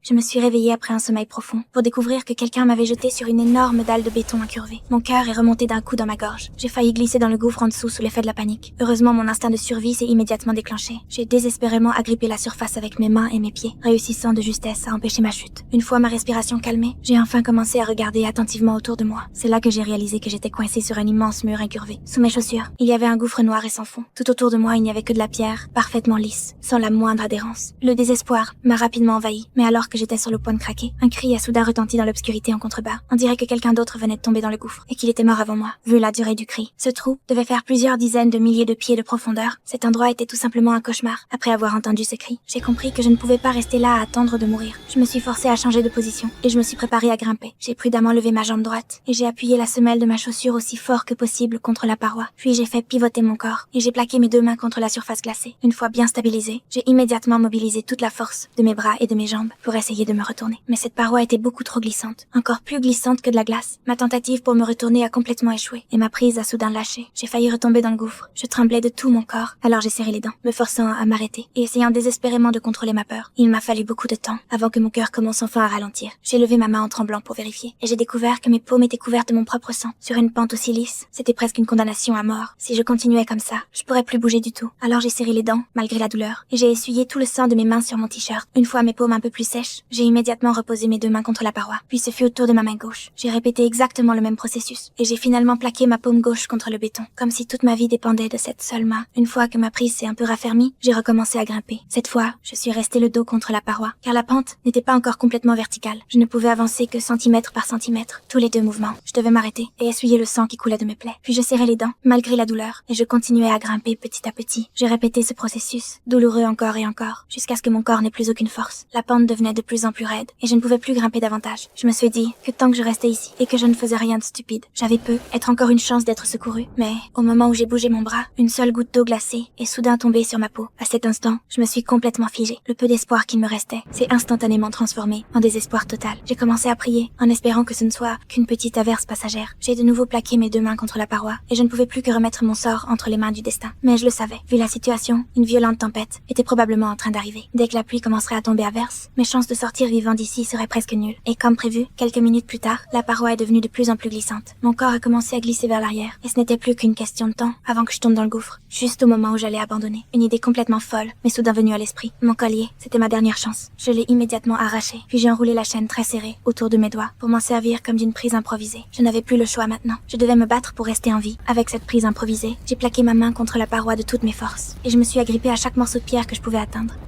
Je me suis réveillée après un sommeil profond pour découvrir que quelqu'un m'avait jeté sur une énorme dalle de béton incurvée. Mon cœur est remonté d'un coup dans ma gorge. J'ai failli glisser dans le gouffre en dessous sous l'effet de la panique. Heureusement, mon instinct de survie s'est immédiatement déclenché. J'ai désespérément agrippé la surface avec mes mains et mes pieds, réussissant de justesse à empêcher ma chute. Une fois ma respiration calmée, j'ai enfin commencé à regarder attentivement autour de moi. C'est là que j'ai réalisé que j'étais coincée sur un immense mur incurvé. Sous mes chaussures, il y avait un gouffre noir et sans fond. Tout autour de moi, il n'y avait que de la pierre, parfaitement lisse, sans la moindre adhérence. Le désespoir m'a rapidement envahi, mais alors que j'étais sur le point de craquer, un cri a soudain retenti dans l'obscurité en contrebas. On dirait que quelqu'un d'autre venait de tomber dans le gouffre, et qu'il était mort avant moi, vu la durée du cri. Ce trou devait faire plusieurs dizaines de milliers de pieds de profondeur. Cet endroit était tout simplement un cauchemar. Après avoir entendu ce cri, j'ai compris que je ne pouvais pas rester là à attendre de mourir. Je me suis forcée à changer de position, et je me suis préparée à grimper. J'ai prudemment levé ma jambe droite, et j'ai appuyé la semelle de ma chaussure aussi fort que possible contre la paroi. Puis j'ai fait pivoter mon corps, et j'ai plaqué mes deux mains contre la surface glacée. Une fois bien stabilisée, j'ai immédiatement mobilisé toute la force de mes bras et de mes jambes pour essayer de me retourner. Mais cette paroi était beaucoup trop glissante, encore plus glissante que de la glace. Ma tentative pour me retourner a complètement échoué, et ma prise a soudain lâché. J'ai failli retomber dans le gouffre. Je tremblais de tout mon corps, alors j'ai serré les dents, me forçant à m'arrêter, et essayant désespérément de contrôler ma peur. Il m'a fallu beaucoup de temps avant que mon cœur commence enfin à ralentir. J'ai levé ma main en tremblant pour vérifier, et j'ai découvert que mes paumes étaient couvertes de mon propre sang. Sur une pente aussi lisse, c'était presque une condamnation à mort. Si je continuais comme ça, je pourrais plus bouger du tout. Alors j'ai serré les dents, malgré la douleur, et j'ai essuyé tout le sang de mes mains sur mon t-shirt. Une fois mes paumes un peu plus sèches, j'ai immédiatement reposé mes deux mains contre la paroi. Puis ce fut au tour de ma main gauche. J'ai répété exactement le même processus, et j'ai finalement plaqué ma paume gauche contre le béton, comme si toute ma vie dépendait de cette seule main. Une fois que ma prise s'est un peu raffermie, j'ai recommencé à grimper. Cette fois, je suis restée le dos contre la paroi, car la pente n'était pas encore complètement verticale. Je ne pouvais avancer que centimètre par centimètre, tous les deux mouvements. Je devais m'arrêter et essuyer le sang qui coulait de mes plaies. Puis je serrais les dents, malgré la douleur, et je continuais à grimper petit à petit. J'ai répété ce processus, douloureux encore et encore, jusqu'à ce que mon corps n'ait plus aucune force. La pente devenait de plus en plus raide, et je ne pouvais plus grimper davantage. Je me suis dit que tant que je restais ici, et que je ne faisais rien de stupide, j'avais être encore une chance d'être secourue. Mais, au moment où j'ai bougé mon bras, une seule goutte d'eau glacée est soudain tombée sur ma peau. À cet instant, je me suis complètement figée. Le peu d'espoir qu'il me restait s'est instantanément transformé en désespoir total. J'ai commencé à prier, en espérant que ce ne soit qu'une petite averse passagère. J'ai de nouveau plaqué mes deux mains contre la paroi, et je ne pouvais plus que remettre mon sort entre les mains du destin. Mais je le savais. Vu la situation, une violente tempête était probablement en train d'arriver. Dès que la pluie commencerait à tomber à verse, mes chances de sortir vivant d'ici seraient presque nulles. Et comme prévu, quelques minutes plus tard, la paroi est devenue de plus en plus glissante. Mon corps a commencé à glisser vers l'arrière, et ce n'était plus qu'une question de temps avant que je tombe dans le gouffre, juste au moment où j'allais abandonner. Une idée complètement folle m'est soudain venue à l'esprit. Mon collier, c'était ma dernière chance. Je l'ai immédiatement arraché, puis j'ai enroulé la chaîne très serrée autour de mes doigts pour m'en servir comme d'une prise improvisée. Je n'avais plus le choix maintenant. Je devais me battre pour rester en vie. Avec cette prise improvisée, j'ai plaqué ma main contre la paroi de toutes mes forces, et je me suis agrippée à chaque morceau de pierre que je pouvais atteindre.